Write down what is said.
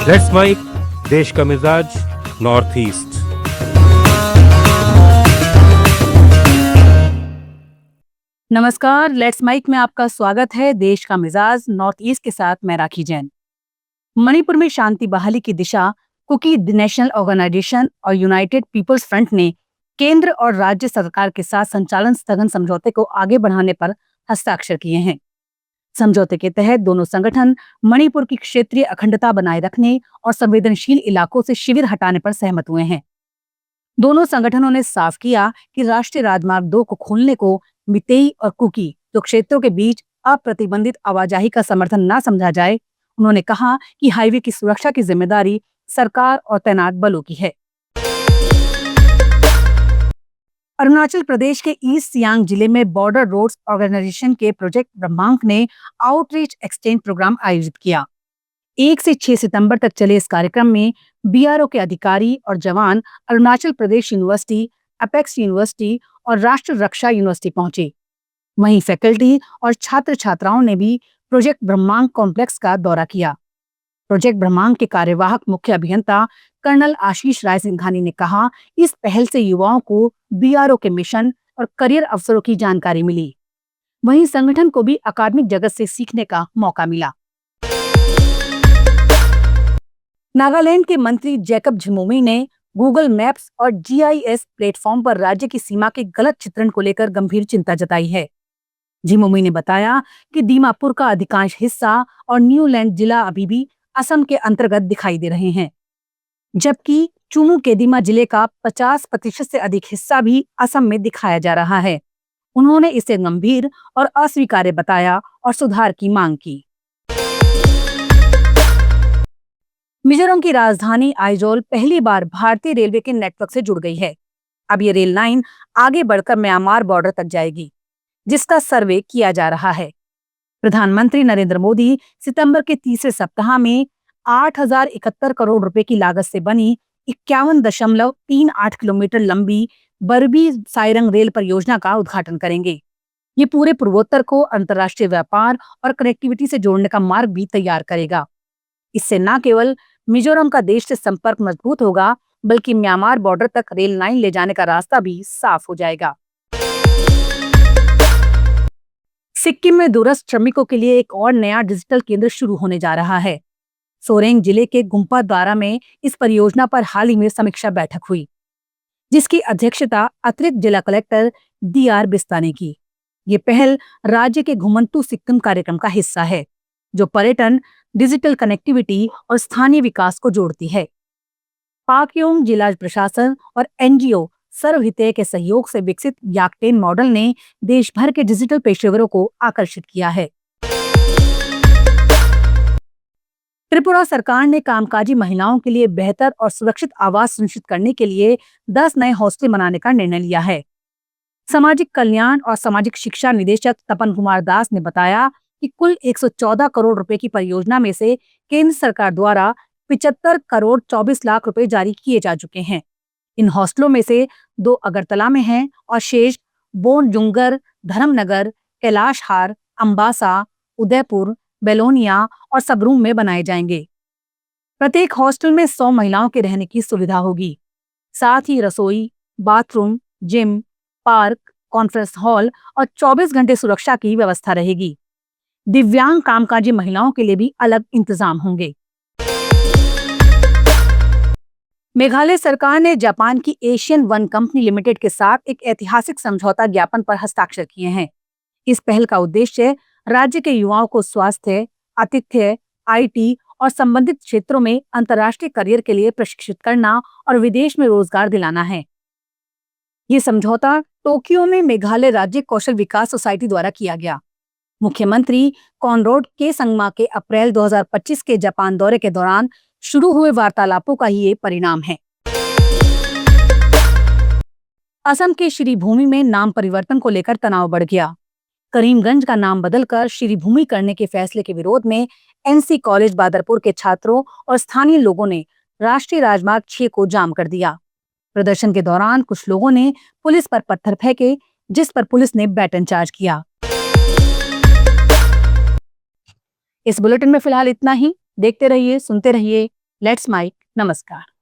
Let's mic देश का मिजाज नॉर्थ ईस्ट। नमस्कार, लेट्स माइक में आपका स्वागत है। देश का मिजाज नॉर्थ ईस्ट के साथ मैं राखी जैन। मणिपुर में शांति बहाली की दिशा कुकी नेशनल ऑर्गेनाइजेशन और यूनाइटेड पीपल्स फ्रंट ने केंद्र और राज्य सरकार के साथ संचालन स्थगन समझौते को आगे बढ़ाने पर हस्ताक्षर किए हैं। समझौते के तहत दोनों संगठन मणिपुर की क्षेत्रीय अखंडता बनाए रखने और संवेदनशील इलाकों से शिविर हटाने पर सहमत हुए हैं। दोनों संगठनों ने साफ किया कि राष्ट्रीय राजमार्ग 2 को खोलने को मितेई और कुकी तो क्षेत्रों के बीच अप्रतिबंधित आवाजाही का समर्थन न समझा जाए। उन्होंने कहा कि हाईवे की सुरक्षा की जिम्मेदारी सरकार और तैनात बलों की है। अरुणाचल प्रदेश के ईस्ट सियांग जिले में बॉर्डर रोड्स ऑर्गेनाइजेशन के प्रोजेक्ट ब्रह्मांक ने आउटरीच एक्सचेंज प्रोग्राम आयोजित किया। 1 से 6 सितंबर तक चले इस कार्यक्रम में बीआरओ के अधिकारी और जवान Arunachal Pradesh university, apex university और राष्ट्र रक्षा यूनिवर्सिटी पहुंचे। वहीं फैकल्टी और छात्र छात्राओं ने भी प्रोजेक्ट ब्रह्मांक कॉम्प्लेक्स का दौरा किया। प्रोजेक्ट ब्रह्मांक के कार्यवाहक मुख्य अभियंता कर्नल आशीष राय सिंघानी ने कहा, इस पहल से युवाओं को बीआरओ के मिशन और करियर अवसरों की जानकारी मिली। वहीं संगठन को भी अकादमिक जगत से सीखने का मौका मिला। नागालैंड के मंत्री जैकब झिमोमी ने गूगल मैप्स और जीआईएस प्लेटफॉर्म पर राज्य की सीमा के गलत चित्रण को लेकर गंभीर चिंता जताई है। झिमोमी ने बताया कि दीमापुर का अधिकांश हिस्सा और न्यूलैंड जिला अभी भी असम के अंतर्गत दिखाई दे रहे हैं, जबकि चुमू केदिमा जिले का 50% से अधिक हिस्सा भी असम में दिखाया जा रहा है। उन्होंने इसे गंभीर और अस्वीकार्य बताया और सुधार की मांग की। मिजोरम की राजधानी आइजोल पहली बार भारतीय रेलवे के नेटवर्क से जुड़ गई है। अब ये रेल लाइन आगे बढ़कर म्यांमार बॉर्डर तक जाएगी, जिसका सर्वे किया जा रहा है। प्रधानमंत्री नरेंद्र मोदी सितंबर के तीसरे सप्ताह में 8,071 करोड़ रुपए की लागत से बनी 51.38 किलोमीटर लंबी बरबी साइरंग रेल परियोजना का उद्घाटन करेंगे। ये पूरे पूर्वोत्तर को अंतर्राष्ट्रीय व्यापार और कनेक्टिविटी से जोड़ने का मार्ग भी तैयार करेगा। इससे न केवल मिजोरम का देश से संपर्क मजबूत होगा, बल्कि म्यांमार बॉर्डर तक रेल लाइन ले जाने का रास्ता भी साफ हो जाएगा। सिक्किम में दूरस्थ श्रमिकों के लिए एक और नया डिजिटल केंद्र शुरू होने जा रहा है। सोरेंग जिले के गुम्पा द्वारा में इस परियोजना पर हाल ही में समीक्षा बैठक हुई, जिसकी अध्यक्षता अतिरिक्त जिला कलेक्टर डीआर बिस्ता ने की। ये पहल राज्य के घुमंतू सिक्किम कार्यक्रम का हिस्सा है, जो पर्यटन, डिजिटल कनेक्टिविटी और स्थानीय विकास को जोड़ती है। पाक्योंग जिला प्रशासन और एनजीओ सर्वहितैषी के सहयोग से विकसित याकटेन मॉडल ने देश भर के डिजिटल पेशेवरों को आकर्षित किया है। त्रिपुरा सरकार ने कामकाजी महिलाओं के लिए बेहतर और सुरक्षित आवास सुनिश्चित करने के लिए 10 नए हॉस्टल बनाने का निर्णय लिया है। सामाजिक कल्याण और सामाजिक शिक्षा निदेशक तपन कुमार दास ने बताया कि कुल 114 करोड़ रुपए की परियोजना में से केंद्र सरकार द्वारा 75 करोड़ 24 लाख रुपए जारी किए जा चुके हैं। इन हॉस्टलों में से 2 अगरतला में हैं और शेष बोनजुंगर, धर्मनगर, कैलाशहार, अंबासा, उदयपुर, बेलोनिया और सबरूम में बनाए जाएंगे। प्रत्येक हॉस्टल में 100 महिलाओं के रहने की सुविधा होगी। साथ ही रसोई, bathroom, gym, park, conference hall और 24 घंटे सुरक्षा की व्यवस्था रहेगी। दिव्यांग कामकाजी महिलाओं के लिए भी अलग इंतजाम होंगे। मेघालय सरकार ने जापान की एशियन वन कंपनी लिमिटेड के साथ एक ऐतिहासिक समझौता ज्ञापन पर हस्ताक्षर किए हैं। इस पहल का उद्देश्य राज्य के युवाओं को स्वास्थ्य, आतिथ्य, आईटी और संबंधित क्षेत्रों में अंतर्राष्ट्रीय करियर के लिए प्रशिक्षित करना और विदेश में रोजगार दिलाना है। ये समझौता टोक्यो में मेघालय राज्य कौशल विकास सोसाइटी द्वारा किया गया। मुख्यमंत्री कॉनराड के संगमा के अप्रैल 2025 के जापान दौरे के दौरान शुरू हुए वार्तालापों का ही ये परिणाम है। असम के श्रीभूमि में नाम परिवर्तन को लेकर तनाव बढ़ गया। करीमगंज का नाम बदलकर श्रीभूमि करने के फैसले के विरोध में एनसी कॉलेज बादरपुर के छात्रों और स्थानीय लोगों ने राष्ट्रीय राजमार्ग 6 को जाम कर दिया। प्रदर्शन के दौरान कुछ लोगों ने पुलिस पर पत्थर फेंके, जिस पर पुलिस ने बैटन चार्ज किया। इस बुलेटिन में फिलहाल इतना ही। देखते रहिए, सुनते रहिए लेट्स माइक, नमस्कार।